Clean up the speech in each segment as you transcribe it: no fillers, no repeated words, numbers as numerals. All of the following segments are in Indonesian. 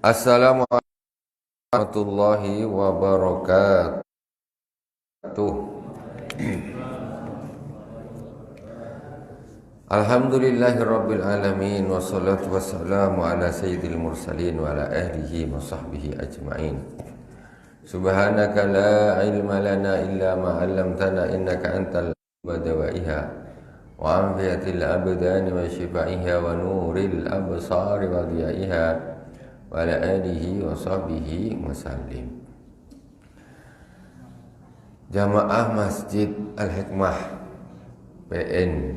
Assalamualaikum warahmatullahi wabarakatuh. Alhamdulillahirabbil alamin wassalatu wassalamu ala sayyidil mursalin wa ala ahlihi wa sahbihi ajmain. Subhanaka la ilma lana illa ma 'allamtana innaka antal badawaiha wa anfiyatil abdani wa shifaiha wa nuril absari wa diyaiha wa ala alihi wa sahbihi wasallim. Jamaah Masjid Al-Hikmah PN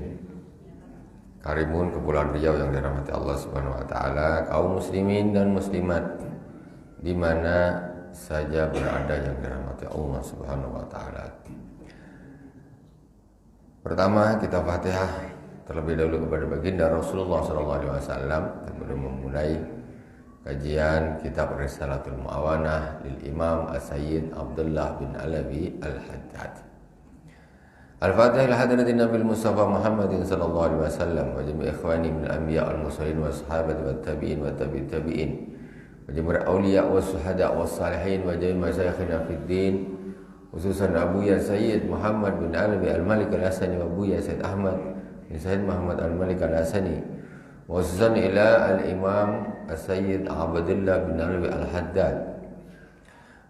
Karimun Kepulauan Riau yang dirahmati Allah Subhanahu wa taala, kaum muslimin dan muslimat di mana saja berada yang dirahmati Allah Subhanahu wa taala. Pertama, kita Fatihah terlebih dahulu kepada baginda Rasulullah sallallahu alaihi wasallam sebelum memulai kajian kitab Risalatul Mu'awanah lil Imam As-Sayyid Abdullah bin Alawi Al-Haddad. Al-Fatihah ila hadratin Nabi Mustafa Muhammadin sallallahu alaihi wasallam wa jami' ikhwani min al-anbiya wal-mursalin wa sahabati wat tabi'in wa tabi'it tabi'in wa jami' awliya was suhada was salihin wa jami' masyayikhina fid din, khususan Abu Ya Sayyid Muhammad bin Alawi Al-Malik Al-Hasani wa Abu Ya Sayyid Ahmad bin Sayyid Muhammad Al-Malik Al-Hasani wa khususan ila al-Imam As-Sayyid Abdullah bin Alawi Al-Haddad.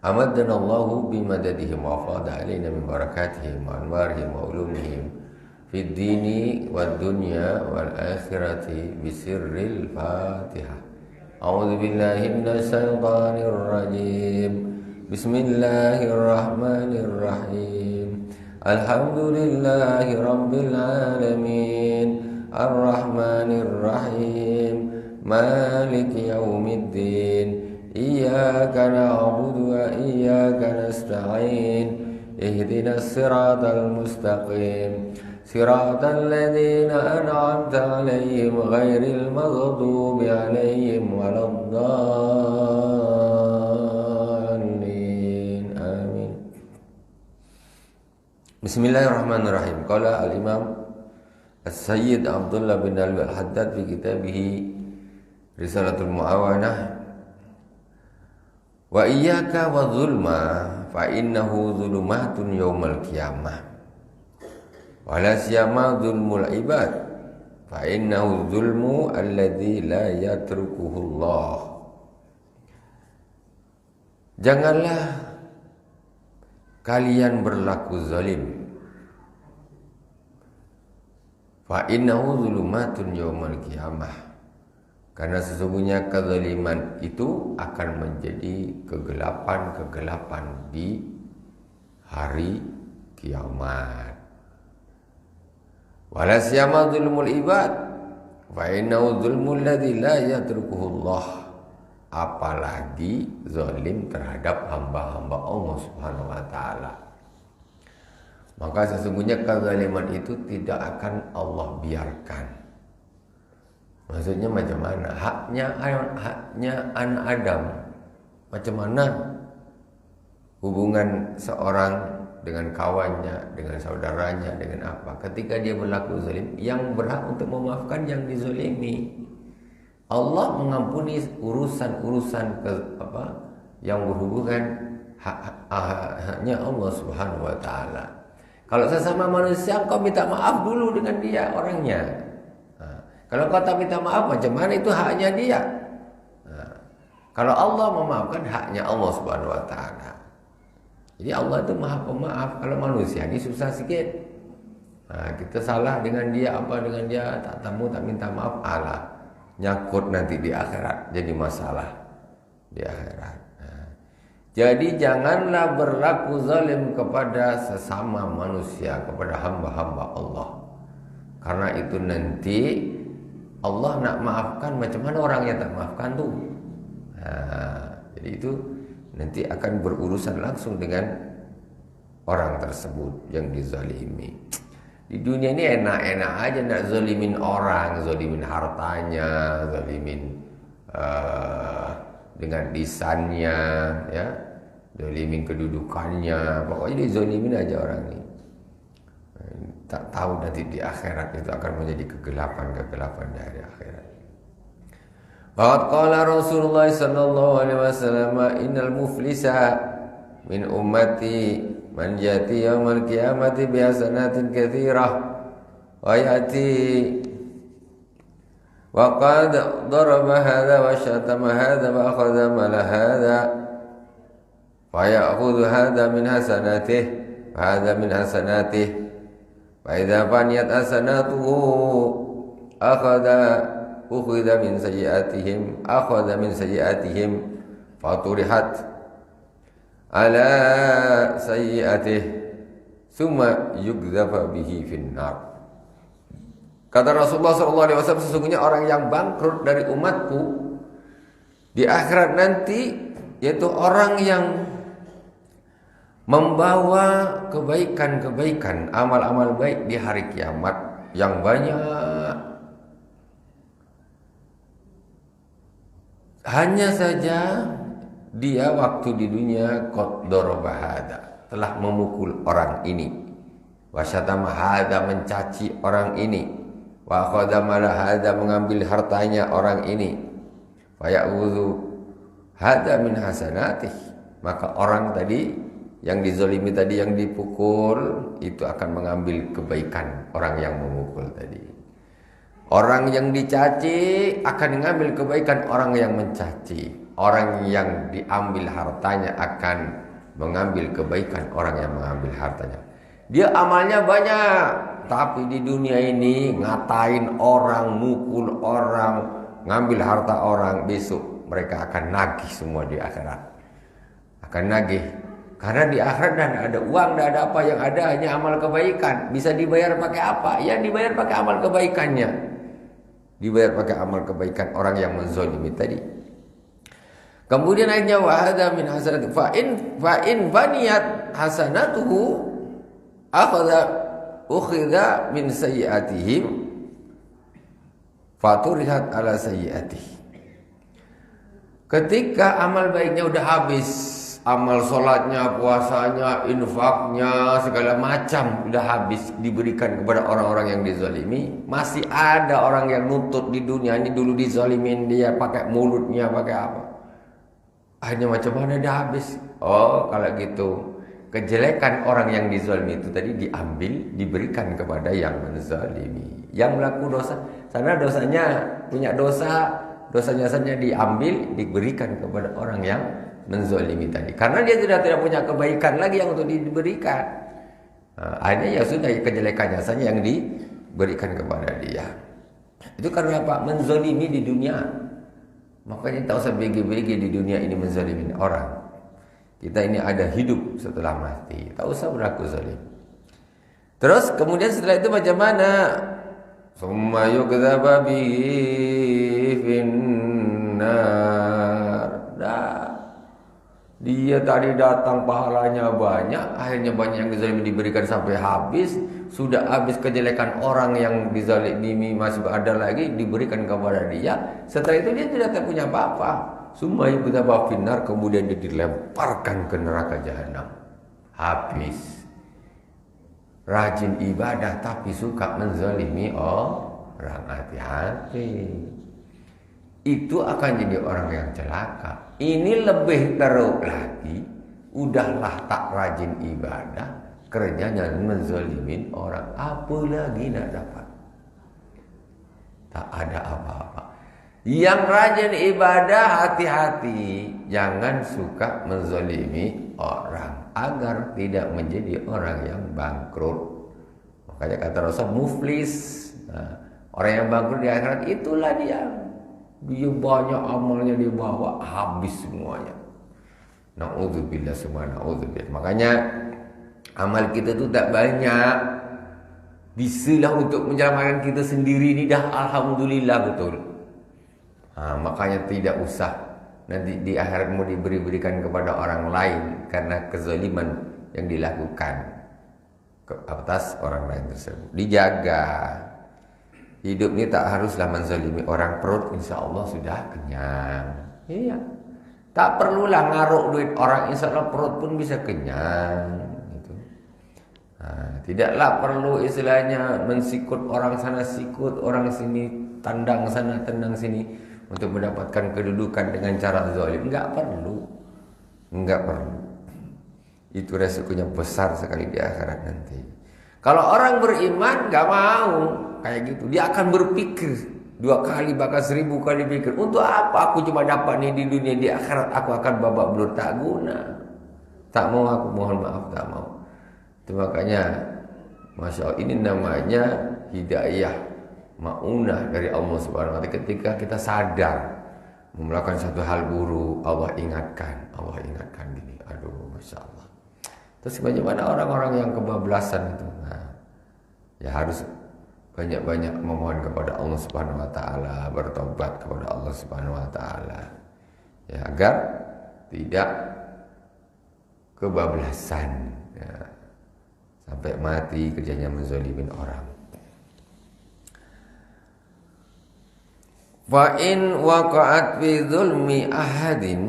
Amadana Allahu bimadadihim wa afada alaina min barakatihim wa anwarihim wa ulumihim fid dini wad dunya wal akhirati bisirril Fatihah. A'udzu billahi minasy syaithanir rajim. Bismillahirrahmanirrahim. Alhamdulillahi rabbil alamin. Ar-Rahmanir Rahim. Maliki yaumiddin. Iyyaka na'budu wa iyyaka nasta'in. Ihdinas siratal mustaqim. Siratal ladzina an'amta 'alaihim ghairil maghdubi 'alaihim waladdallin. Amin. Bismillahirrahmanirrahim. Qala al-Imam As-Sayyid Abdullah bin Alawi Al-Haddad fi kitabih Risalatul Mu'awanah, wa iyyaka wa zulma fa innahu zulumatun yaumal qiyamah wa la siyama zulmul ibad fa innahu zulmu alladzi la yatrukuhu Allah. Janganlah kalian berlaku zalim, fa innahu zulumatun yaumal qiyamah, karena sesungguhnya kezaliman itu akan menjadi kegelapan-kegelapan di hari kiamat. Wala siyama zulmul ibad fa innahu zulmul ladzi la yatrukuhullah. Apalagi zalim terhadap hamba-hamba Allah Subhanahu wa taala. Maka sesungguhnya kezaliman itu tidak akan Allah biarkan. Maksudnya macam mana? Haknya anak Adam. Macam mana hubungan seorang dengan kawannya, dengan saudaranya, dengan apa? Ketika dia berlaku zalim, yang berhak untuk memaafkan yang dizalimi. Allah mengampuni urusan-urusan yang berhubungan haknya Allah Subhanahu wa taala. Kalau sesama manusia kau minta maaf dulu dengan dia orangnya. Kalau kau tak minta maaf, macam mana itu haknya dia? Kalau Allah memaafkan, haknya Allah Subhanahu wa taala. Jadi Allah itu Maha Pemaaf. Kalau manusia ini susah sikit. Kita salah dengan dia, dengan dia, tak minta maaf, Allah nyakut nanti di akhirat, jadi masalah di akhirat. Jadi janganlah berlaku zalim kepada sesama manusia, kepada hamba-hamba Allah. Karena itu nanti Allah nak maafkan, macam mana orang yang tak maafkan tu? Jadi itu nanti akan berurusan langsung dengan orang tersebut yang dizalimi. Di dunia ini enak-enak aja nak zalimin orang, zalimin hartanya, zalimin dengan lisannya, ya, zalimin kedudukannya. Pokoknya dizalimin aja orang ini. Tak tahu nanti di akhirat itu akan menjadi kegelapan-kegelapan dari akhirat. Faqad qala Rasulullah sallallahu alaihi wasallam innal muflisa min ummati man yati yaumal qiyamati bi hasanatin katsirah wa yati wa qad daraba hadha wa syatama hadha wa akhadha mala hadha fa ya'khudhu hadha min hasanatihi wa hadha min hasanatihi fa idza faniyat hasanatuhu ukhidha min sayyi'atihim faturihat ala sayyi'atih summa yugdhafa bihi finnar. Kata Rasulullah SAW, sesungguhnya orang yang bangkrut dari umatku di akhirat nanti, yaitu orang yang membawa kebaikan-kebaikan, amal-amal baik di hari kiamat yang banyak. Hanya saja dia waktu di dunia qad daraba hada, telah memukul orang ini, wa syatama hada, mencaci orang ini, wa akhadha mala hada, mengambil hartanya orang ini, fa ya'udzu hada min hasanatih, maka orang tadi yang dizalimi tadi, yang dipukul itu akan mengambil kebaikan orang yang memukul tadi. Orang yang dicaci akan mengambil kebaikan orang yang mencaci. Orang yang diambil hartanya akan mengambil kebaikan orang yang mengambil hartanya. Dia amalnya banyak, tapi di dunia ini ngatain orang, mukul orang, ngambil harta orang. Besok mereka akan nagih semua di akhirat. Akan nagih. Karena di akhirat dan ada uang, dan ada apa, yang ada hanya amal kebaikan. Bisa dibayar pakai apa? Ya dibayar pakai amal kebaikannya. Dibayar pakai amal kebaikan orang yang menzalimi tadi. Kemudian akhirnya wa hadza min hasanati fa in baniyat hasanatuhu ukhidha min sayyi'atihim faturihat ala sayyi'atihi. Ketika amal baiknya udah habis, amal sholatnya, puasanya, infaknya, segala macam udah habis, diberikan kepada orang-orang yang dizalimi, masih ada orang yang nuntut di dunia ini. Dulu dizalimin dia pakai mulutnya, pakai apa, akhirnya macam mana dah habis. Oh, kalau gitu kejelekan orang yang dizalimi itu tadi diambil, diberikan kepada yang menzalimi, yang melakukan dosa. Sana dosanya, punya dosa, dosanya saja diambil, diberikan kepada orang yang menzalimi tadi, karena dia sudah tidak punya kebaikan lagi yang untuk diberikan. Akhirnya ya sudah, kejelekannya saja yang diberikan kepada dia. Itu karena apa? Menzalimi di dunia. Makanya tak usah begi-begi di dunia ini menzalimi orang. Kita ini ada hidup setelah mati, tak usah berlaku zalim. Terus kemudian setelah itu macam mana? Summa yughdaba bihi finnar. Dia tadi datang pahalanya banyak, akhirnya banyak yang dizalimi diberikan sampai habis. Sudah habis kejelekan orang yang dizalimi, masih ada lagi diberikan kepada dia. Setelah itu dia tidak punya apa-apa. Summa yughdaba finnar, kemudian dia dilemparkan ke neraka jahanam. Habis. Rajin ibadah tapi suka menzalimi orang, hati-hati. Itu akan jadi orang yang celaka. Ini lebih teruk lagi, udahlah tak rajin ibadah, kerjanya menzalimin orang, apa lagi nak dapat? Tak ada apa-apa. Yang rajin ibadah hati-hati, jangan suka menzalimi orang agar tidak menjadi orang yang bangkrut. Makanya kata Rasul, muflis. Nah, orang yang bangkrut di akhirat itulah dia. Dia banyak amalnya dibawa, habis semuanya. Na'udzubillah, semua na'udzubillah. Makanya amal kita tu tak banyak, bisalah untuk menyelamatkan kita sendiri ni dah alhamdulillah betul. Makanya tidak usah nanti di akhirat mau diberikan kepada orang lain karena kezaliman yang dilakukan ke atas orang lain tersebut. Dijaga. Hidup ni tak haruslah menzalimi orang. Perut insya Allah sudah kenyang. Iya. Tak perlulah ngaruk duit orang, insya Allah perut pun bisa kenyang. Gitu. Tidaklah perlu istilahnya mensikut orang sana sikut, orang sini tandang sana tendang sini. untuk mendapatkan kedudukan dengan cara zalim. Enggak perlu. Itu resikonya besar sekali di akhirat nanti. Kalau orang beriman enggak mau kayak gitu, dia akan berpikir 2 kali bahkan 1000 kali pikir, untuk apa aku cuma dapat nih di dunia, di akhirat aku akan babak belur, tak guna. Tak mau, aku mohon maaf, tak mau. Itu makanya Masya Allah, ini namanya hidayah ma'unah dari Allah Subhanahu wa Ta'ala. Ketika kita sadar melakukan satu hal buruk, Allah ingatkan gini. Aduh, Masya Allah. Terus bagaimana orang-orang yang kebablasan itu? Nah, ya harus banyak-banyak memohon kepada Allah Subhanahu wa Ta'ala, bertobat kepada Allah Subhanahu wa Ta'ala, ya, agar tidak kebablasan, ya, sampai mati kerjanya menzalimin orang. Fa in waqa'at fi dzulmi ahadin,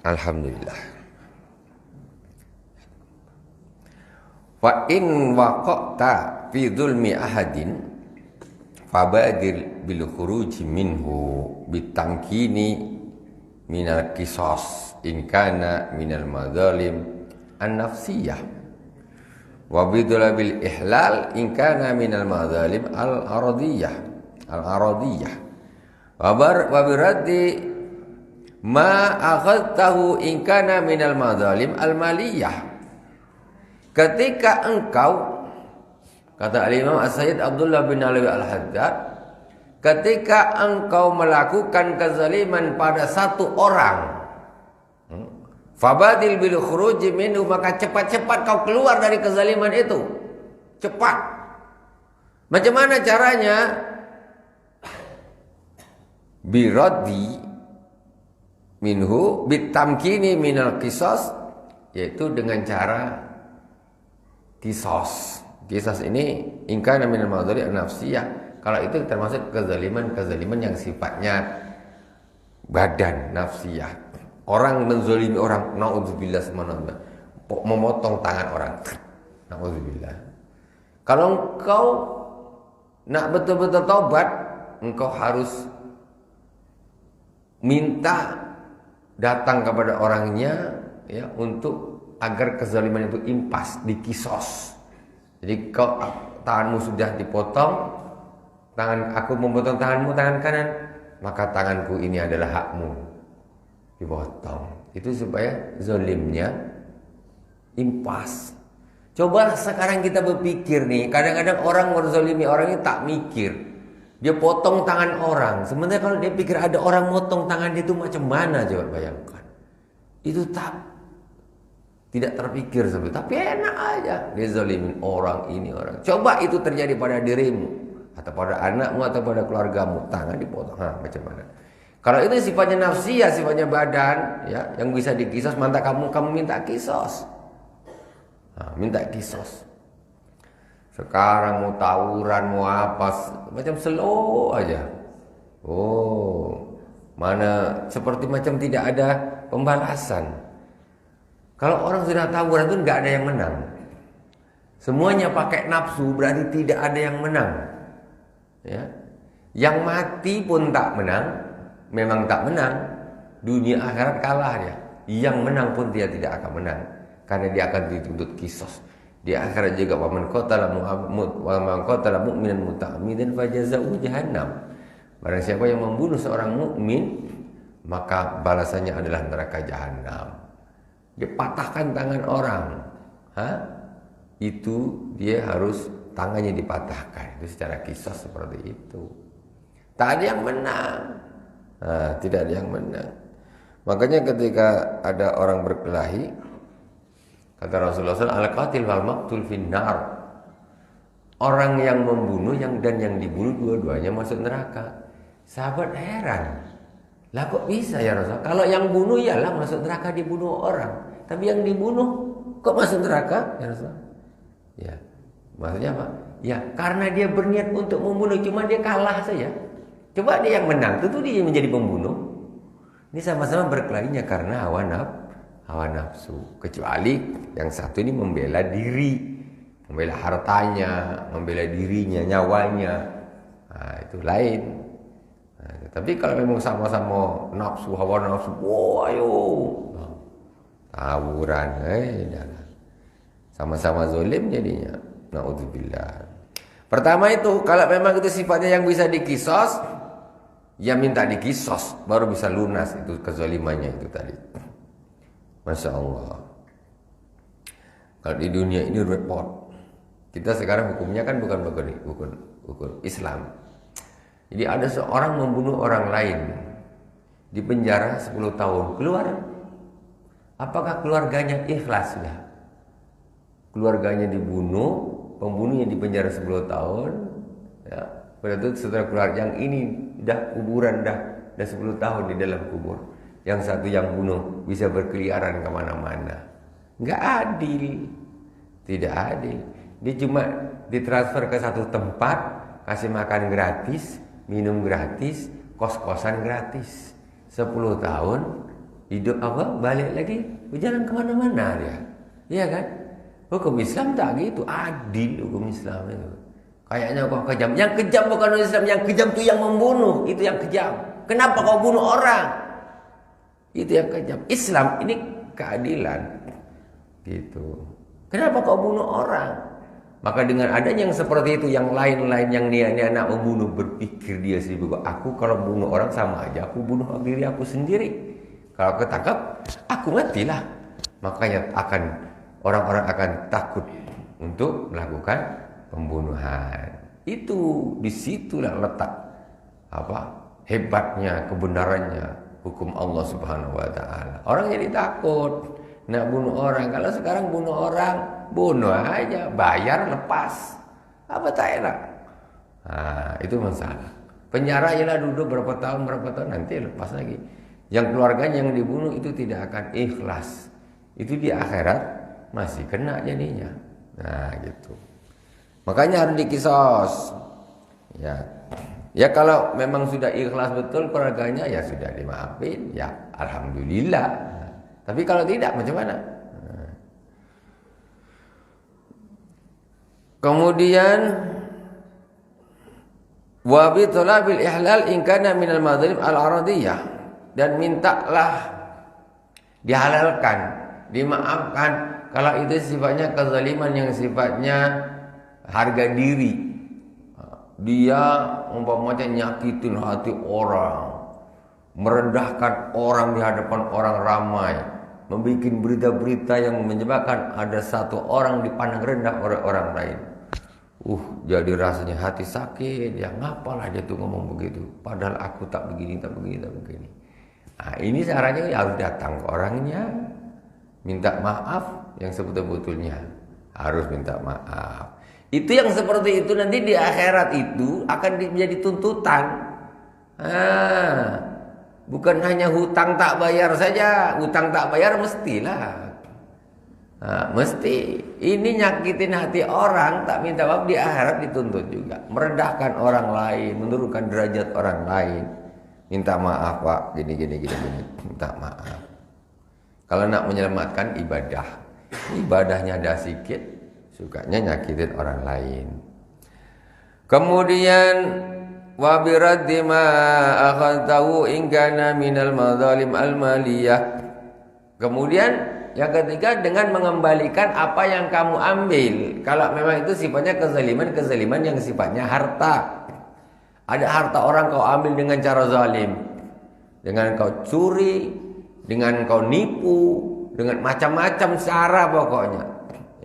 alhamdulillah. Fa in waqa'ta fi dzulmi ahadin fabadir bil khuruj minhu bitamkini minal qisas in kana minal madzalim an-nafsiyah wa bidulabil ihlal in kana minal madzalim al-aradiyah wa biraddi ma akhadtahu in kana minal madzalim al-maliyah. Ketika engkau, kata Al-Imam As-Sayyid Abdullah bin Alawi Al-Haddad, ketika engkau melakukan kezaliman pada satu orang, fabadil bil khuruj minhu, maka cepat-cepat kau keluar dari kezaliman itu. Cepat. Macam mana caranya? Biraddi minhu bitamkini minal qisas, yaitu dengan cara kisos. Kisos ini ingkana minal madhari an-nafsiyah. Kalau itu termasuk kezaliman yang sifatnya badan, nafsiyah. Orang menzalimi orang, naudzubillah, memotong tangan orang, naudzubillah. Kalau engkau nak betul-betul taubat, engkau harus minta datang kepada orangnya, ya, untuk agar kezaliman itu impas, dikisos. Jadi kau, tanganmu sudah dipotong, aku memotong tanganmu, tangan kanan, maka tanganku ini adalah hakmu, dipotong. Itu supaya zalimnya impas. Coba sekarang kita berpikir nih, kadang-kadang orang menzalimi orang ini tak mikir, dia potong tangan orang. Sebenarnya kalau dia pikir ada orang motong tangan itu macam mana, coba bayangkan. Itu tidak terpikir seperti, tapi enak aja dia zalimin orang ini orang. Coba itu terjadi pada dirimu atau pada anakmu atau pada keluargamu, tangan dipotong, macam mana? Kalau itu sifatnya nafsiyah, sifatnya badan, ya, yang bisa dikisos, mantap kamu minta kisos. Minta kisos. Sekarang mau tawuran, mau apa, macam slow aja. Oh, mana seperti macam tidak ada pembalasan. Kalau orang sudah tawuran itu nggak ada yang menang. Semuanya pakai nafsu, berarti tidak ada yang menang. Ya. Yang mati pun tak menang, memang tak menang. Dunia akhirat kalah dia. Yang menang pun dia tidak akan menang, karena dia akan dituntut kisos. Di akhirat juga waman qatala mu'minan muta'ammidan fajaza'uhu jahannam. Barang siapa yang membunuh seorang mukmin, maka balasannya adalah neraka jahanam. Dipatahkan tangan orang, itu dia harus tangannya dipatahkan. Itu secara kisah seperti itu. Tak ada yang menang. Tidak ada yang menang. Makanya ketika ada orang berkelahi, kata Rasulullah SAW, al-qatil wal maqtul finnar. Orang yang membunuh dan yang dibunuh dua-duanya masuk neraka. Sahabat heran, lah kok bisa ya Rasul? Kalau yang bunuh ialah masuk neraka, dibunuh orang. Tapi yang dibunuh kok masuk neraka ya Rasul? Ya, maksudnya apa? Ya, karena dia berniat untuk membunuh, cuma dia kalah saja. Coba dia yang menang, tentu dia menjadi pembunuh. Ini sama-sama berkelahinya karena hawa nafsu. Kecuali yang satu ini membela diri, membela hartanya, membela dirinya, nyawanya. Nah, itu lain. Nah, tapi kalau memang sama-sama nafsu, hawa nafsu, wah ayo, tawuran, jangan. Sama-sama zolim jadinya. Naudzubillah. Pertama itu, kalau memang itu sifatnya yang bisa dikisos, ya minta dikisos, baru bisa lunas itu kezalimannya itu tadi. Masya Allah. Kalau di dunia ini repot. Kita sekarang hukumnya kan bukan hukum Islam. Jadi ada seorang membunuh orang lain, di penjara 10 tahun, keluar. Apakah keluarganya ikhlas sudah? Keluarganya dibunuh, pembunuhnya di penjara 10 tahun, ya. Pada itu setelah keluar, yang ini dah kuburan dah 10 tahun di dalam kubur. Yang satu yang bunuh bisa berkeliaran kemana-mana. Nggak adil, tidak adil. Dia cuma ditransfer ke satu tempat, kasih makan gratis, minum gratis, kos-kosan gratis. 10 tahun hidup apa? Balik lagi, berjalan kemana-mana dia, iya kan? Hukum Islam tak gitu, adil hukum Islam itu. Kayaknya kau kejam. Yang kejam bukan Islam, yang kejam itu yang membunuh, itu yang kejam. Kenapa kau bunuh orang? Itu yang kejam. Islam ini keadilan. Gitu. Kenapa kau bunuh orang? Maka dengan adanya yang seperti itu, yang lain-lain yang niatnya anak membunuh, berpikir dia sendiri, aku kalau bunuh orang sama aja, aku bunuh diri aku sendiri. Kalau ketangkap, aku matilah. Makanya orang-orang akan takut untuk melakukan pembunuhan. Itu disitulah letak hebatnya, kebenarannya hukum Allah Subhanahu Wa Taala. Orang jadi takut nak bunuh orang. Kalau sekarang bunuh orang, bunuh aja, bayar lepas, apa tak enak. Nah, itu masalah. Penjara ialah duduk berapa tahun nanti lepas lagi. Yang keluarganya yang dibunuh itu tidak akan ikhlas. Itu di akhirat masih kena jadinya. Nah, gitu. Makanya harus dikisos. Ya kalau memang sudah ikhlas betul keluarganya, ya sudah dimaafin, ya alhamdulillah. Tapi kalau tidak macam mana? Kemudian wa bi talabil ihlal in kana minal madzalim al-aradiyah, dan mintalah dihalalkan, dimaafkan kalau itu sifatnya kezaliman yang sifatnya harga diri. Dia umpamanya nyakitin hati orang, merendahkan orang di hadapan orang ramai, membuat berita-berita yang menyebabkan ada satu orang dipandang rendah oleh orang lain. Jadi rasanya hati sakit. Ya ngapalah dia tuh ngomong begitu, padahal aku tak begini. Nah, ini caranya harus datang ke orangnya, minta maaf yang sebetul-betulnya, harus minta maaf. Itu yang seperti itu nanti di akhirat itu akan menjadi tuntutan. Bukan hanya hutang tak bayar saja. Hutang tak bayar mestilah. Mesti. Ini nyakitin hati orang, tak minta maaf, di akhirat dituntut juga. Merendahkan orang lain, menurunkan derajat orang lain. Minta maaf Pak, gini. Minta maaf. Kalau nak menyelamatkan ibadahnya ada sedikit, sukanya nyakitin orang lain. Kemudian wa biraddi ma akhadtahu in kana minal madzalim al-maliyah. Kemudian yang ketiga, dengan mengembalikan apa yang kamu ambil. Kalau memang itu sifatnya kezaliman yang sifatnya harta. Ada harta orang kau ambil dengan cara zalim, dengan kau curi, dengan kau nipu, dengan macam-macam cara pokoknya.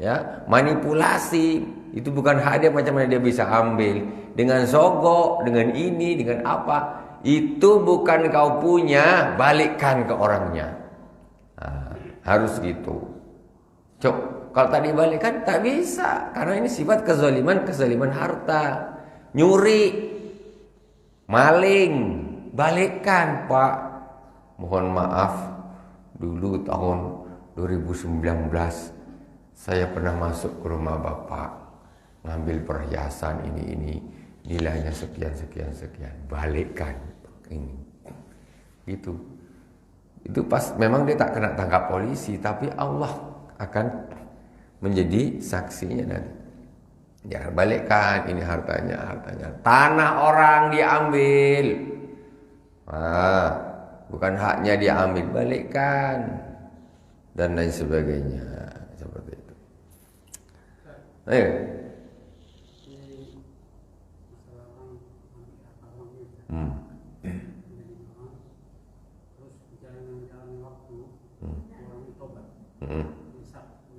Ya, manipulasi, itu bukan hak dia, macam mana dia bisa ambil. Dengan sogok, dengan ini, dengan apa, itu bukan kau punya, balikkan ke orangnya. Harus gitu. Kalau tak dibalikkan tak bisa, karena ini sifat kezaliman harta. Nyuri, maling, balikkan Pak. Mohon maaf, dulu tahun 2019 saya pernah masuk ke rumah Bapak, ngambil perhiasan ini, nilainya sekian. Balikkan ini. Itu pas memang dia tak kena tangkap polisi, tapi Allah akan menjadi saksinya nanti. Jangan balikkan, ini hartanya. Tanah orang diambil. Bukan haknya diambil, balikkan. Dan lain sebagainya. Seperti itu. Ayo.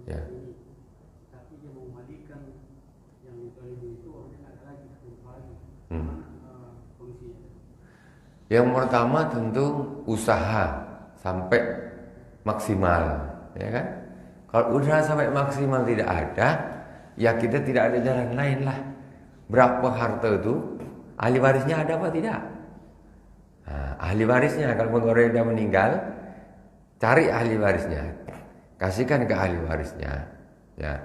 Ya. Yang pertama tentu usaha sampai maksimal, ya kan? Kalau usaha sampai maksimal tidak ada, ya kita tidak ada jalan lain lah. Berapa harta itu, ahli warisnya ada apa tidak? Ahli warisnya, kalau orang sudah meninggal, cari ahli warisnya, kasihkan ke ahli warisnya, ya.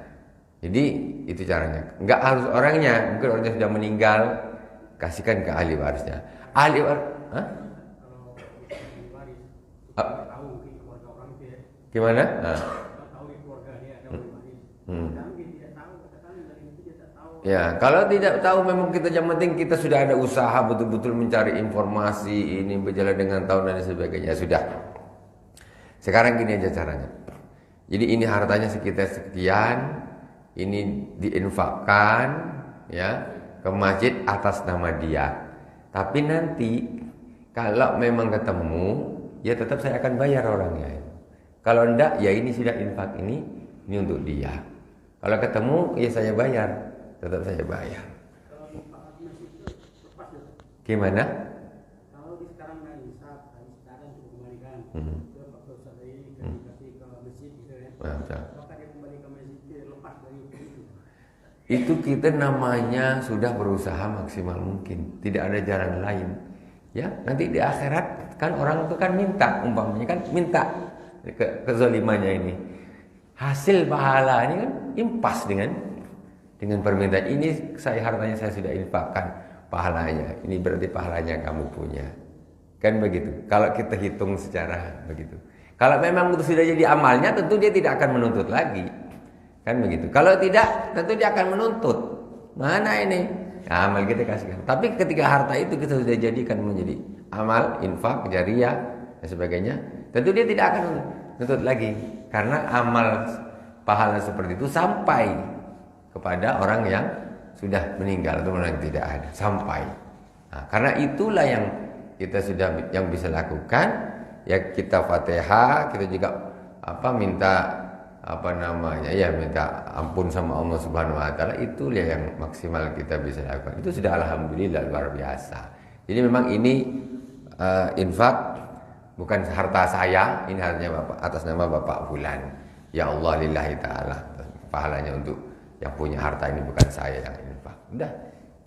Jadi itu caranya. Enggak harus orangnya, mungkin orangnya sudah meninggal, kasihkan ke ahli warisnya. Ahli waris, gimana? Ya, kalau tidak tahu memang kita yang penting kita sudah ada usaha betul-betul mencari informasi ini berjalan dengan tahun dan sebagainya sudah. Sekarang gini aja caranya. Jadi ini hartanya sekitar sekian, ini diinfakkan ya ke masjid atas nama dia. Tapi nanti kalau memang ketemu, ya tetap saya akan bayar orangnya. Kalau enggak, ya ini sudah infak ini untuk dia. Kalau ketemu, ya saya bayar. Tetap saya bayar. Gimana? Kalau sekarang nggak bisa, sekarang cukup kembalikan. Kasih ke masjid gitu ya. Apakah dia kembali ke masjid lepas dari itu? Itu kita namanya sudah berusaha maksimal mungkin. Tidak ada jalan lain. Ya, nanti di akhirat kan orang itu kan minta, umpamanya kan minta kezalimannya ini. Hasil pahala ini kan impas dengan permintaan ini, hartanya saya sudah infakkan pahalanya. Ini berarti pahalanya kamu punya. Kan begitu. Kalau kita hitung secara begitu. Kalau memang itu sudah jadi amalnya, tentu dia tidak akan menuntut lagi. Kan begitu. Kalau tidak, tentu dia akan menuntut. Mana ini? Nah, amal kita kasihkan. Tapi ketika harta itu kita sudah jadikan menjadi amal, infak, jariyah, dan sebagainya, tentu dia tidak akan menuntut lagi. Karena amal pahala seperti itu sampai kepada orang yang sudah meninggal atau orang yang tidak ada, sampai. Nah, karena itulah yang kita sudah yang bisa lakukan, ya kita Fatihah, kita juga minta minta ampun sama Allah Subhanahu wa taala, itulah yang maksimal kita bisa lakukan. Itu sudah alhamdulillah luar biasa. Jadi memang ini infak bukan harta saya, ini hartanya Bapak atas nama Bapak Fulan. Ya Allah lillahi taala. Pahalanya untuk yang punya harta ini, bukan saya yang infak. Udah,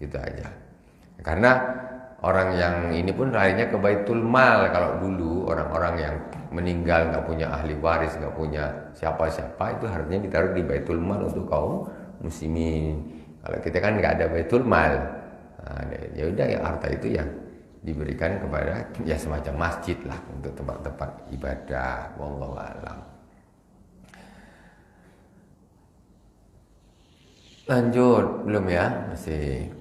gitu aja. Karena orang yang ini pun larinya ke Baitul Mal. Kalau dulu orang-orang yang meninggal nggak punya ahli waris, nggak punya siapa-siapa, itu hartanya ditaruh di Baitul Mal untuk kaum muslimin. Kalau kita kan nggak ada Baitul Mal, ya udah, ya harta itu yang diberikan kepada ya semacam masjid lah, untuk tempat-tempat ibadah. Wallahu a'lam. Lanjut, belum ya? Masih.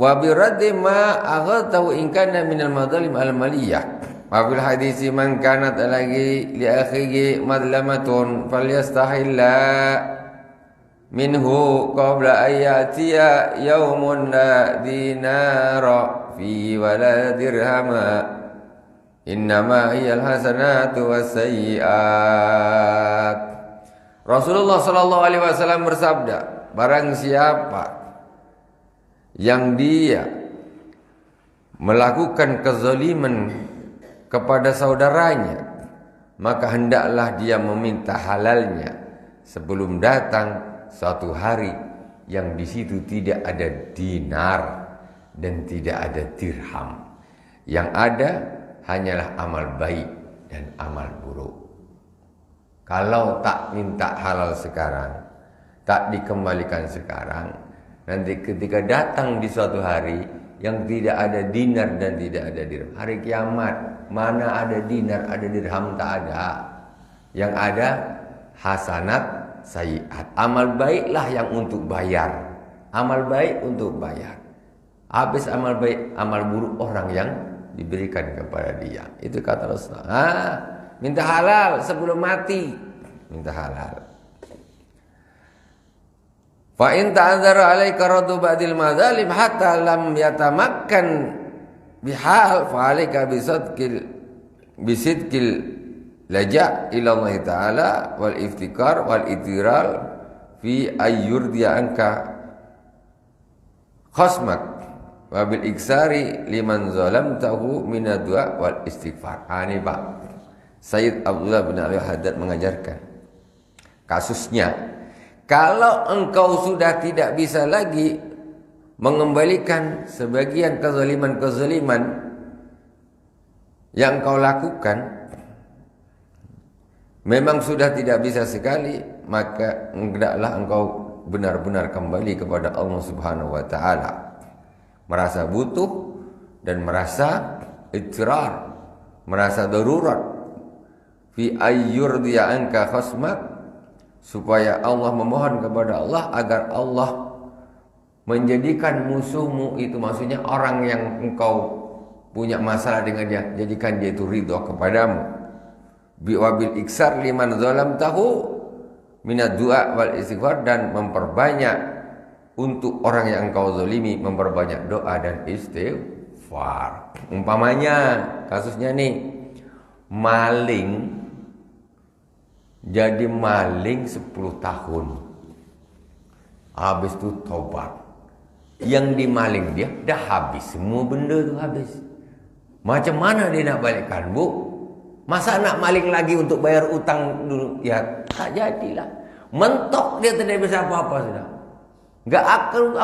Wa bi raddi ma aghatahu in kana min al-madhalim al-maliyah. Wa bil hadisi man kanat lagi li akhihi madlamatun falyastahilla minhu qabla ayatiya yaumun la dinara fi wala dirhama innama hiya al-hasanatu was-sayyi'at. Rasulullah sallallahu alaihi wasallam bersabda, barang siapa yang dia melakukan kezaliman kepada saudaranya, maka hendaklah dia meminta halalnya sebelum datang suatu hari yang di situ tidak ada dinar dan tidak ada dirham. Yang ada hanyalah amal baik dan amal buruk. Kalau tak minta halal sekarang, tak dikembalikan sekarang, nanti ketika datang di suatu hari yang tidak ada dinar dan tidak ada dirham, hari kiamat, mana ada dinar, ada dirham, tak ada. Yang ada hasanat sayiat. Amal baiklah yang untuk bayar. Amal baik untuk bayar. Habis amal baik, amal buruk orang yang diberikan kepada dia. Itu kata Rasulullah. Minta halal sebelum mati. Minta halal. Fa in ta'adzara 'alaika raddu ba'dil madzalim hatta lam yatamakkan bihal fa 'alaika bisidqil laja' ila Allah taala wal iftikar wal itiral fi ayyurdiya anka khasmak wa bil iksari liman zalamtahu min ad-du'a wal istighfar. Ini Pak Sayyid Abdullah bin Ali Haddad mengajarkan kasusnya, kalau engkau sudah tidak bisa lagi mengembalikan sebagian kezaliman-kezaliman yang kau lakukan, memang sudah tidak bisa sekali, maka hendaklah engkau benar-benar kembali kepada Allah Subhanahu wa taala. Merasa butuh dan merasa ittirar, merasa darurat fi ayyurdiya anka khasmak, supaya Allah memohon kepada Allah agar Allah menjadikan musuhmu itu, maksudnya orang yang engkau punya masalah dengan dia, jadikan dia itu ridha kepadamu. Biwabil iksar liman zalamtahu minad du'a wal istighfar, dan memperbanyak untuk orang yang engkau zalimi, memperbanyak doa dan istighfar. Umpamanya kasusnya nih, maling jadi maling 10 tahun, habis itu tobat. Yang dimaling dia dah habis, semua benda tu habis. Macam mana dia nak balikkan, Bu? Masa nak maling lagi untuk bayar utang dulu? Ya tak jadilah. Mentok dia tidak bisa apa-apa sudah.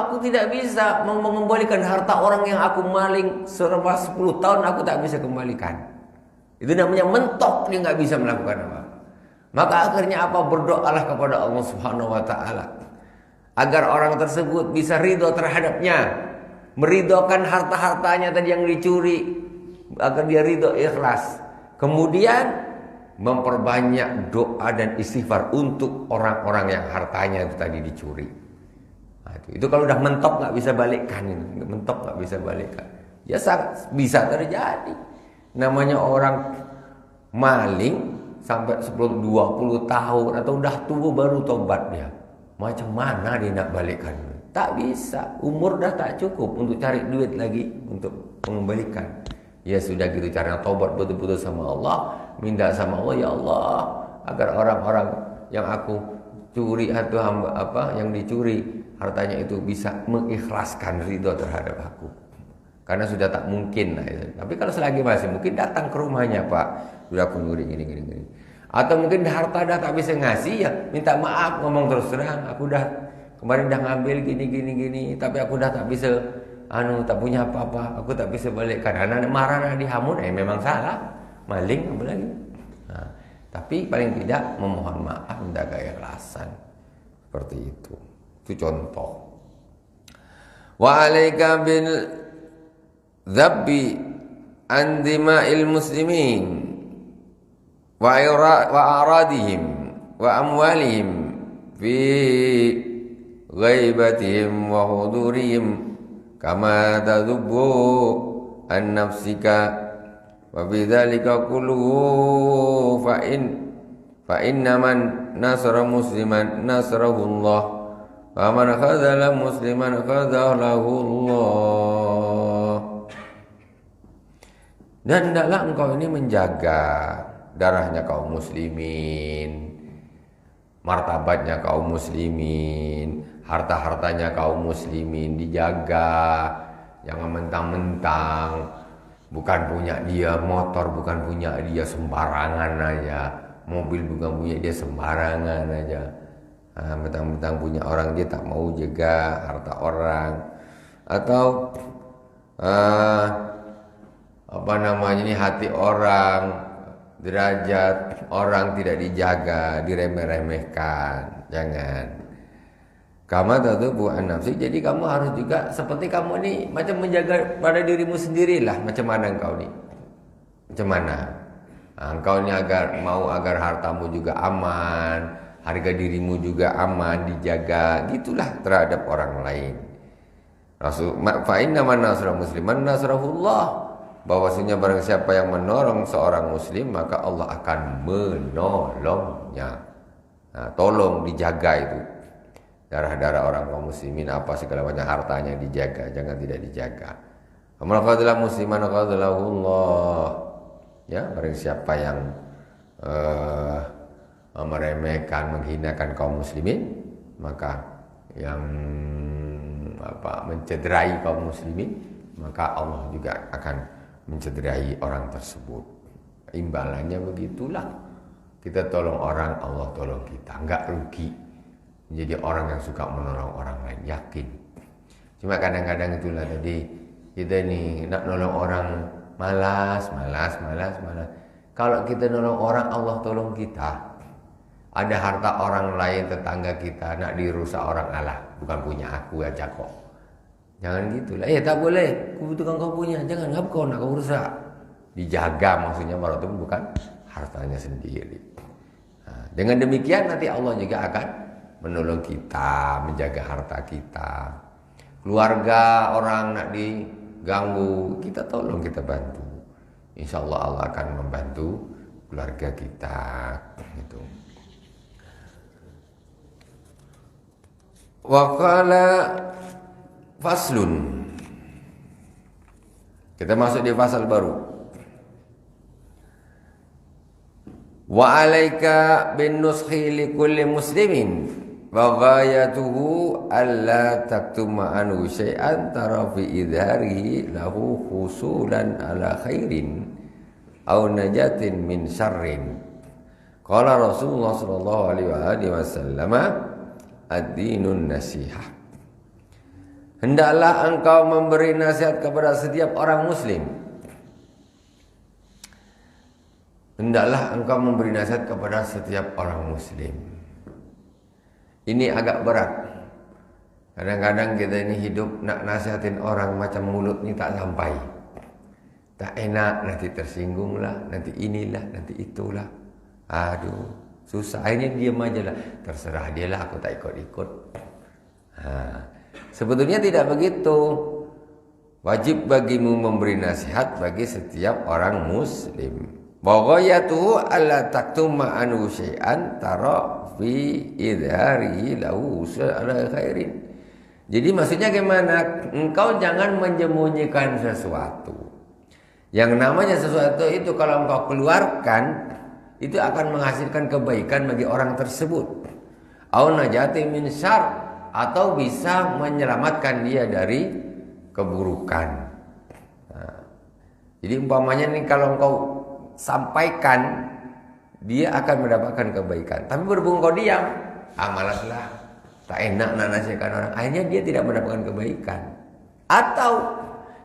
Aku tidak bisa mengembalikan harta orang yang aku maling selama 10 tahun, aku tak bisa kembalikan. Itu namanya mentok, dia nggak bisa melakukan apa. Maka akhirnya apa? Berdoalah kepada Allah Subhanahu wa taala agar orang tersebut bisa ridho terhadapnya, meridhokan harta-hartanya tadi yang dicuri, agar dia ridho, ikhlas. Kemudian memperbanyak doa dan istighfar untuk orang-orang yang hartanya itu tadi dicuri. Nah, itu kalau udah mentok nggak bisa balikkan, itu mentok nggak bisa balikkan. Ya bisa terjadi. Namanya orang maling sampai 10-20 tahun atau udah tua baru tobat dia. Macam mana dia nak balikkan? Tak bisa. Umur dah tak cukup untuk cari duit lagi untuk mengembalikan. Ya sudah gitu, cara tobat betul-betul sama Allah, minta sama Allah, ya Allah, agar orang-orang yang aku curi atau yang dicuri hartanya itu bisa mengikhlaskan ridho terhadap aku. Karena sudah tak mungkin lah itu. Tapi kalau selagi masih mungkin, datang ke rumahnya, Pak, sudah aku nguri gini. Atau mungkin harta dah tak bisa ngasih, ya minta maaf, ngomong terus terang, aku dah kemarin dah ngambil gini, tapi aku dah tak bisa, tak punya apa-apa, aku tak bisa balikkan. Anak marah, anak dihamun, memang salah, maling apa lagi. Nah, tapi paling tidak memohon maaf, minta keikhlasan, seperti itu. Itu contoh. Wa alaika bil dzabbi an dima'il muslimin wa a'radihim wa amwalihim fi ghaibatihim wa hudurihim kama tadubbu an nafsika wa bidzalika kulluhu fa inna man nasara musliman nasarahu Allah wa man khadzala musliman khadzalahu Allah. Dan hendaklah engkau ini menjaga darahnya kaum muslimin, martabatnya kaum muslimin, harta-hartanya kaum muslimin dijaga. Jangan mentang-mentang bukan punya dia motor, bukan punya dia sembarangan aja, mobil bukan punya dia sembarangan aja. Mentang-mentang punya orang dia tak mau jaga harta orang, atau hati orang, derajat orang tidak dijaga, diremeh-remehkan. Jangan. Kama tadubbu an nafsi. Jadi kamu harus juga seperti kamu ini macam menjaga pada dirimu sendirilah. Macam mana engkau ni? Macam mana? Engkau ni agar hartamu juga aman, harga dirimu juga aman, dijaga, gitulah terhadap orang lain. Rasul fa inna man nasra musliman nasrahullah. Bahwasanya barang siapa yang menolong seorang muslim, maka Allah akan menolongnya. Nah, tolong dijaga itu. Darah-darah orang kaum muslimin, apa segala macam hartanya dijaga, jangan tidak dijaga. Amal qadalah musliman qadalahullah. Ya, barang siapa yang meremehkan, menghinakan kaum muslimin, maka yang mencederai kaum muslimin, maka Allah juga akan mencederai orang tersebut. Imbalannya begitulah. Kita tolong orang, Allah tolong kita, enggak rugi. Menjadi orang yang suka menolong orang lain, yakin. Cuma kadang-kadang itulah tadi kita ini nak nolong orang malas. Kalau kita nolong orang, Allah tolong kita. Ada harta orang lain, tetangga kita nak dirusak orang, Allah bukan punya aku aja kok. Jangan gitulah. Tak boleh. Kebutuhan kau punya. Jangan ngap kau nak kau rusak. Dijaga maksudnya walaupun bukan hartanya sendiri. Nah, dengan demikian nanti Allah juga akan menolong kita, menjaga harta kita. Keluarga orang nak diganggu, kita tolong, kita bantu. Insya Allah Allah akan membantu keluarga kita. Gitu. Wa qala faslun. Kita masuk di fasal baru. Wa alaika bin nushi li kulli muslimin wa ghayatuhu alla taktuma anhu syai'an tara fi idharihi lahu husulan ala khairin aw najatin min syarrin. Qala Rasulullah sallallahu alaihi wasallam ad-dinun nasihah. Hendaklah engkau memberi nasihat kepada setiap orang muslim. Hendaklah engkau memberi nasihat kepada setiap orang muslim. Ini agak berat. Kadang-kadang kita ini hidup nak nasihatin orang macam mulut ni tak sampai. Tak enak, nanti tersinggung lah, nanti inilah, nanti itulah. Aduh, susah. Akhirnya diam aja lah. Terserah dia lah, aku tak ikut-ikut. Sebetulnya tidak begitu. Wajib bagimu memberi nasihat bagi setiap orang muslim. Baghayatuhu alla taktuma anhu syai'an tara fi idhari lahu ala khairin. Jadi maksudnya gimana? Engkau jangan menyembunyikan sesuatu. Yang namanya sesuatu itu kalau engkau keluarkan, itu akan menghasilkan kebaikan bagi orang tersebut. Au najati min syarr, atau bisa menyelamatkan dia dari keburukan. Nah, jadi umpamanya nih kalau engkau sampaikan, dia akan mendapatkan kebaikan. Tapi berhubung kau diam, malaslah, tak enak nak nasihatkan orang, akhirnya dia tidak mendapatkan kebaikan. Atau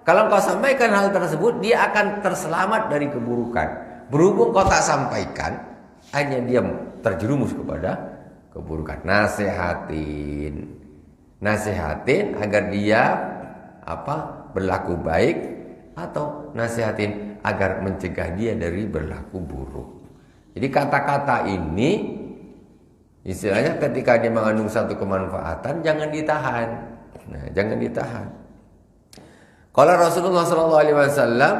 kalau kau sampaikan hal tersebut, dia akan terselamat dari keburukan. Berhubung kau tak sampaikan, akhirnya dia terjerumus kepada keburukan. Nasihatin agar dia berlaku baik, atau nasihatin agar mencegah dia dari berlaku buruk. Jadi kata-kata ini istilahnya ketika dia mengandung satu kemanfaatan, jangan ditahan. Nah, jangan ditahan. Kalau Rasulullah SAW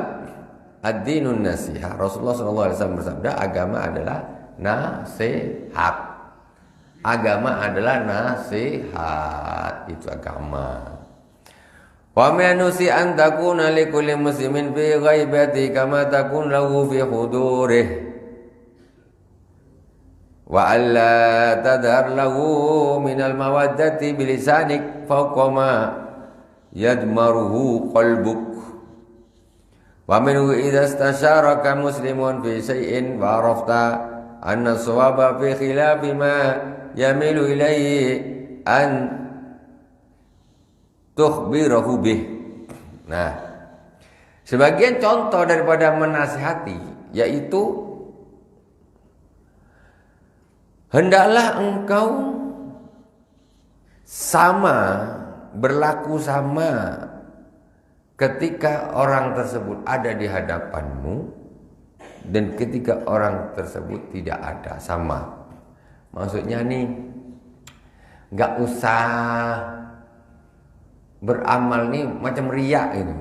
ad-dinun nasihah. Rasulullah SAW bersabda, agama adalah nasihat. Agama adalah nasihat. Itu agama. Wa manusi an takuna li kulli muslimin fi ghaibati kama takun lahu fi hudurih. Wa alla tadhar lahu minal mawaddati bilisanik fawqa ma yadmaruhu qalbuk. Wa minhu idza istasharaka muslimun fi shay'in wa arafta anna as-sawaba fi khilafi ma yamilu ilayhi an tukhbirahu bih. Nah, sebagian contoh daripada menasihati yaitu hendaklah engkau berlaku sama ketika orang tersebut ada di hadapanmu dan ketika orang tersebut tidak ada, sama. Maksudnya nih, nggak usah beramal nih macam riak gitu.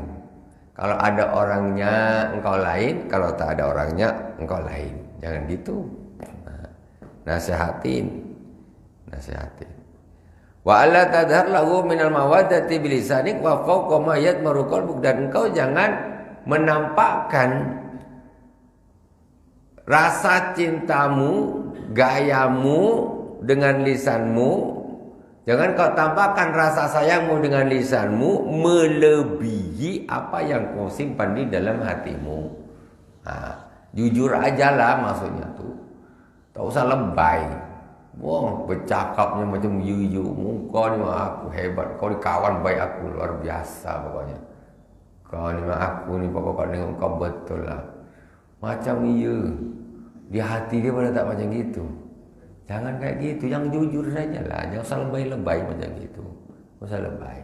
Kalau ada orangnya engkau lain, kalau tak ada orangnya engkau lain. Jangan gitu. Nasihatin. Wa alla tadhar lahu minal mawaddati bilisanik wa fawqa ma yatmaru qalbuk, dan engkau jangan menampakkan rasa cintamu, gayamu dengan lisanmu. Jangan kau tampakkan rasa sayangmu dengan lisanmu melebihi apa yang kau simpan di dalam hatimu. Jujur aja lah maksudnya tuh. Tak usah lebay. Wah, bercakapnya macam yuyu. Kau ni mah aku hebat. Kau ni kawan baik aku luar biasa pokoknya. Kau ni mah aku ni pokoknya dengan kau betul lah. Macam iya. Di hati dia pada tak macam gitu. Jangan kayak gitu, yang jujur saja lah. Jangan usah lebay-lebay macam gitu. Usah lebay.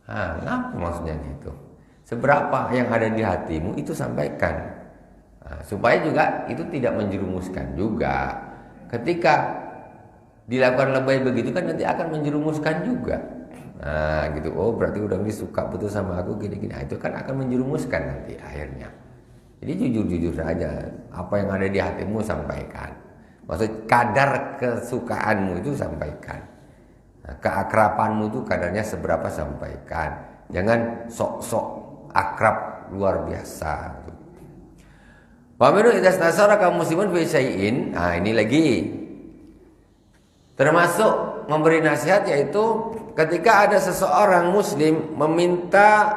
Ngapa maksudnya gitu? Seberapa yang ada di hatimu itu sampaikan. Supaya juga itu tidak menjerumuskan juga. Ketika dilakukan lebay begitu kan nanti akan menjerumuskan juga. Gitu. Oh, berarti udah ini suka betul sama aku gini-gini. Itu kan akan menjerumuskan nanti akhirnya. Jadi jujur-jujur saja. Apa yang ada di hatimu sampaikan. Maksud kadar kesukaanmu itu sampaikan. Keakrabanmu itu kadarnya seberapa sampaikan. Jangan sok-sok akrab luar biasa. Wa minhu idza nasaraka muslimun fi syai'in. Ini lagi. Termasuk memberi nasihat yaitu ketika ada seseorang muslim meminta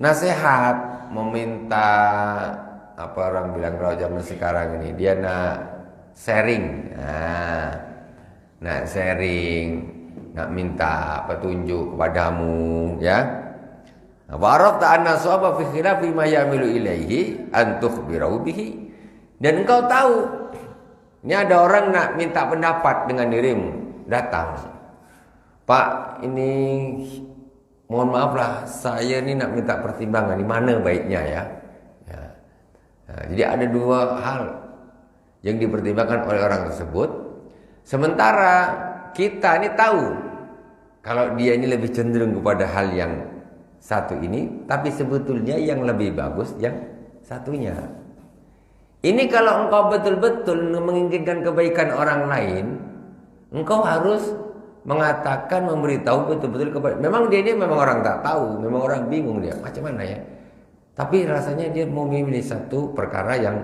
nasihat, meminta apa orang bilang kalau zaman sekarang ini dia nak sharing, nak sharing, nak minta petunjuk kepadamu, ya. Wa arafta anna sawaba fi khilafi ma yamilu ilaihi an tukhbirahu bihi, dan engkau tahu ini ada orang nak minta pendapat dengan dirimu, datang, Pak, ini mohon maaf lah, saya ini nak minta pertimbangan di mana baiknya ya. Jadi ada dua hal yang dipertimbangkan oleh orang tersebut. Sementara kita ini tahu kalau dia ini lebih cenderung kepada hal yang satu ini, tapi sebetulnya yang lebih bagus yang satunya. Ini kalau engkau betul-betul menginginkan kebaikan orang lain, engkau harus mengatakan, memberitahu betul-betul kepada. Memang dia ini memang orang tak tahu, memang orang bingung dia macam mana ya. Tapi rasanya dia mau memilih satu perkara yang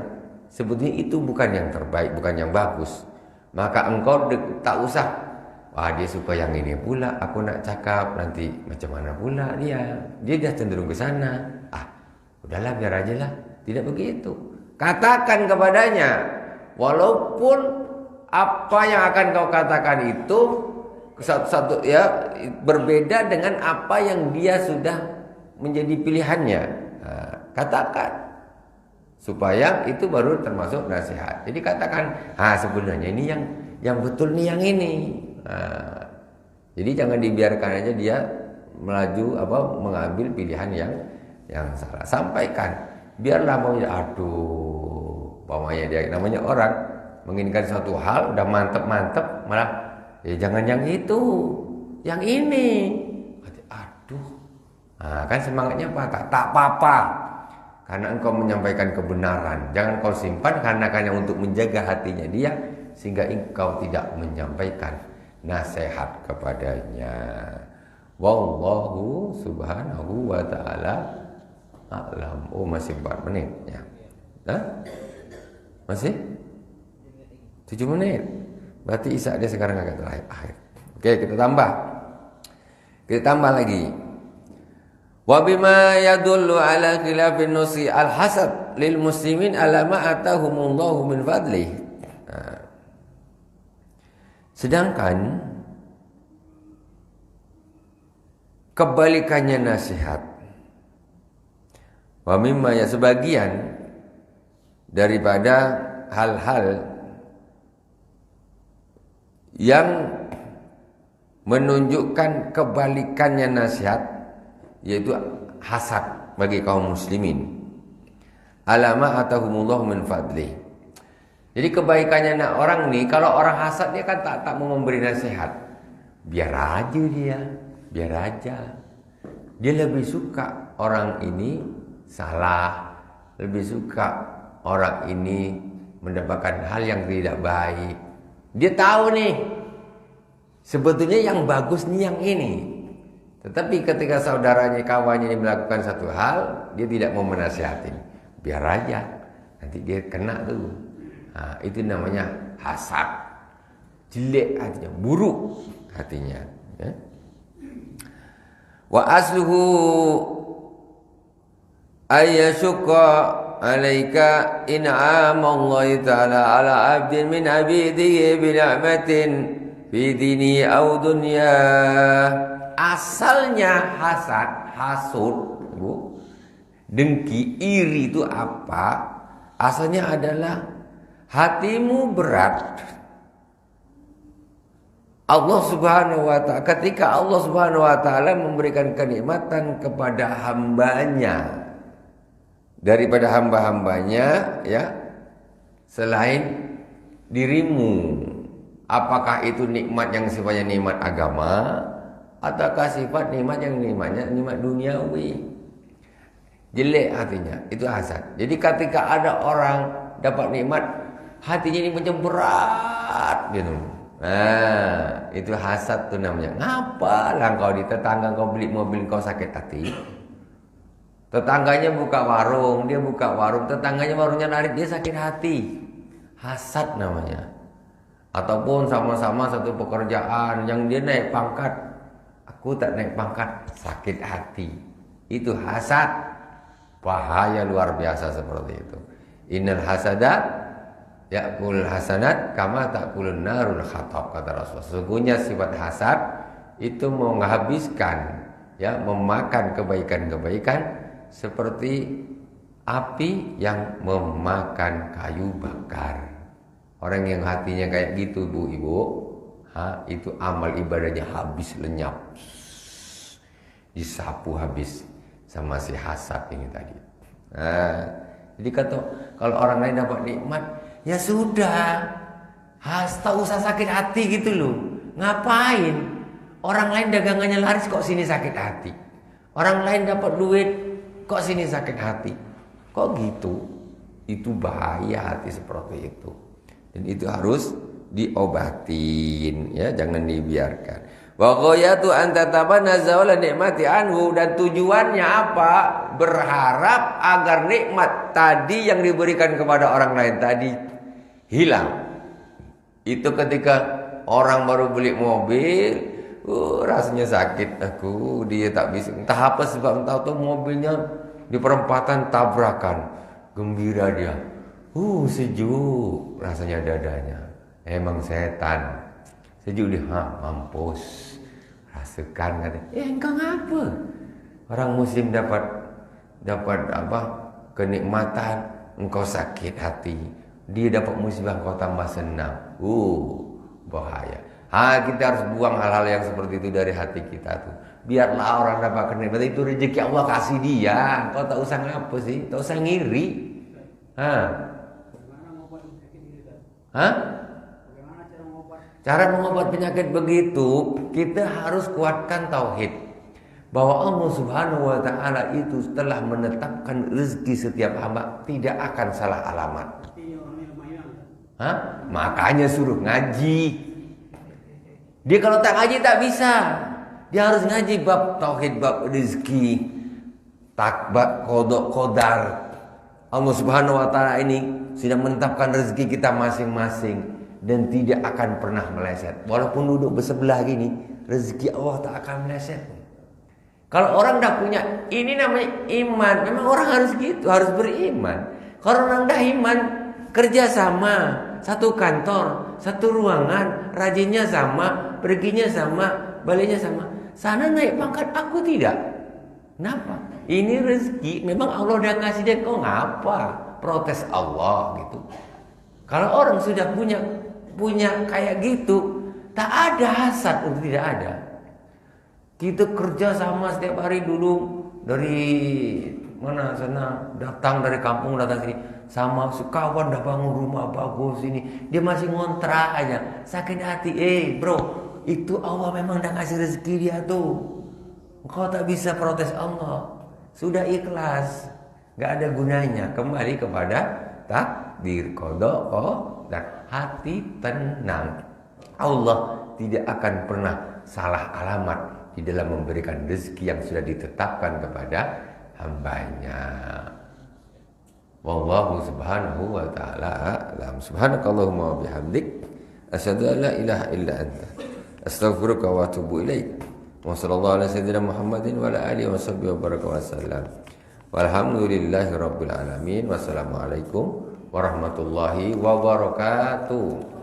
sebetulnya itu bukan yang terbaik, bukan yang bagus. Maka engkau tak usah, wah dia suka yang ini pula, aku nak cakap nanti macam mana pula dia dah cenderung ke sana. Udahlah biar aja lah. Tidak begitu. Katakan kepadanya, walaupun apa yang akan kau katakan itu satu-satu ya berbeda dengan apa yang dia sudah menjadi pilihannya. Katakan supaya itu baru termasuk nasihat. Jadi katakan, sebenarnya ini yang betul nih yang ini. Jadi jangan dibiarkan aja dia melaju mengambil pilihan yang salah. Sampaikan. Biarlah maunya pamanya dia namanya orang menginginkan suatu hal udah mantep malah jangan yang itu, yang ini. Kan semangatnya apa? Tak apa-apa. Karena engkau menyampaikan kebenaran. Jangan kau simpan karena hanya untuk menjaga hatinya dia, sehingga engkau tidak menyampaikan nasihat kepadanya. Wallahu subhanahu wa ta'ala a'lam. Masih 4 menit ya. Masih 7 menit. Berarti Isa dia sekarang agak terakhir. Oke, kita tambah lagi. Wa bima yadullu ala khilafin nusi al-hasad lil muslimin ala ma atahumullahu min fadlih. Sedangkan kebalikannya nasihat, wa mimma ya sebagian daripada hal-hal yang menunjukkan kebalikannya nasihat, yaitu hasad bagi kaum muslimin. Alama atahumullah min fadli. Jadi kebaikannya orang nih, kalau orang hasad dia kan tak mau memberi nasihat. Biar aja dia, biar aja. Dia lebih suka orang ini salah, lebih suka orang ini mendapatkan hal yang tidak baik. Dia tahu nih, sebetulnya yang bagus nih yang ini. Tetapi ketika saudaranya, kawannya ini melakukan satu hal, dia tidak mau menasihatin. Biar aja, nanti dia kena tuh. Nah, itu namanya hasad. Jelek hatinya, buruk hatinya. Ya. Wa asluhu ayyashuqa alaika in'amallahi ta'ala ala abdin min abidihi bina'matin fi dini au dunya. Asalnya hasad, hasud, Bu, dengki, iri itu apa? Asalnya adalah hatimu berat. Allah Subhanahu wa ta'ala, ketika Allah Subhanahu wa ta'ala memberikan kenikmatan kepada hambanya daripada hamba-hambanya, ya, selain dirimu, apakah itu nikmat yang sifatnya nikmat agama ataukah sifat nikmat yang nikmat duniawi? Jelek hatinya, itu hasad. Jadi ketika ada orang dapat nikmat, hatinya ini macam berat gitu. Nah, itu hasad tuh namanya. Ngapalah kau di tetangga kau beli mobil kau sakit hati? Tetangganya buka warung, dia buka warung, tetangganya warungnya laris, dia sakit hati. Hasad namanya. Ataupun sama-sama satu pekerjaan yang dia naik pangkat, aku tak naik pangkat, sakit hati. Itu hasad. Bahaya luar biasa seperti itu. Innal hasada ya'kul hasanat kama ta'kulun narul khatab, kata Rasulullah. Sesungguhnya sifat hasad itu menghabiskan, ya, memakan kebaikan-kebaikan seperti api yang memakan kayu bakar. Orang yang hatinya kayak gitu, Bu, Ibu, itu amal ibadahnya habis lenyap, disapu habis sama si hasad ini tadi. Nah, jadi kata kalau orang lain dapat nikmat, ya sudah, tak usah sakit hati gitu loh. Ngapain? Orang lain dagangannya laris kok sini sakit hati. Orang lain dapat duit kok sini sakit hati. Kok gitu? Itu bahaya hati seperti itu. Dan itu harus diobatin, ya, jangan dibiarkan. Wa ghayatu an tatabanna zawala nikmati anhu, dan tujuannya apa? Berharap agar nikmat tadi yang diberikan kepada orang lain tadi hilang. Itu ketika orang baru beli mobil, rasanya sakit aku, dia tak bisa, entah apa sebab, entah tuh mobilnya di perempatan tabrakan, gembira dia, sejuk rasanya dadanya, emang setan. Sejuk dia, mampus, rasakan, kata, engkau ngapa? Orang muslim dapat apa? Kenikmatan, engkau sakit hati. Dia dapat musibah, engkau tambah senang. Bahaya. Kita harus buang hal-hal yang seperti itu dari hati kita tuh. Biarlah orang dapat kenikmatan, itu rezeki Allah kasih dia. Kau tak usah ngapa sih? Tak usah ngiri. Cara mengobat penyakit begitu, kita harus kuatkan tauhid bahwa Allah Subhanahu wa ta'ala itu telah menetapkan rezeki setiap hamba tidak akan salah alamat. Makanya suruh ngaji. Dia kalau tak ngaji tak bisa. Dia harus ngaji bab tauhid, bab rezeki, takbak kodok kodar. Allah Subhanahu wa ta'ala ini sudah menetapkan rezeki kita masing-masing dan tidak akan pernah meleset. Walaupun duduk bersebelah gini, rezeki Allah tak akan meleset. Kalau orang dah punya, ini namanya iman. Memang orang harus gitu, harus beriman. Kalau orang dah iman, kerja sama, satu kantor, satu ruangan, rajinnya sama, perginya sama, baliknya sama. Sana naik pangkat, aku tidak. Kenapa? Ini rezeki, memang Allah udah kasih dia, kok ngapa? Protes Allah gitu. Kalau orang sudah punya kayak gitu, tak ada hasad, untuk tidak ada. Kita kerja sama setiap hari dulu dari mana sana datang dari kampung datang sini sama kawan dah bangun rumah bagus ini, dia masih ngontrak aja, sakit hati. Bro, itu Allah memang dah kasih rezeki dia tuh, engkau tak bisa protes Allah, sudah ikhlas, gak ada gunanya, kembali kepada takdir qada dan hati tenang. Allah tidak akan pernah salah alamat di dalam memberikan rezeki yang sudah ditetapkan kepada hambanya. Wallahu subhanahu wa ta'ala a'lam. Subhanakallahumma wa bihamdik asyhadu an la ilaha illa anta astaghfiruka wa atubu ilaik. Wa sallallahu ala sayyidina Muhammadin wa ala alihi wa sahbihi wa baraka wa sallam. Walhamdulillahi rabbil alamin. Wassalamualaikum warahmatullahi wabarakatuh.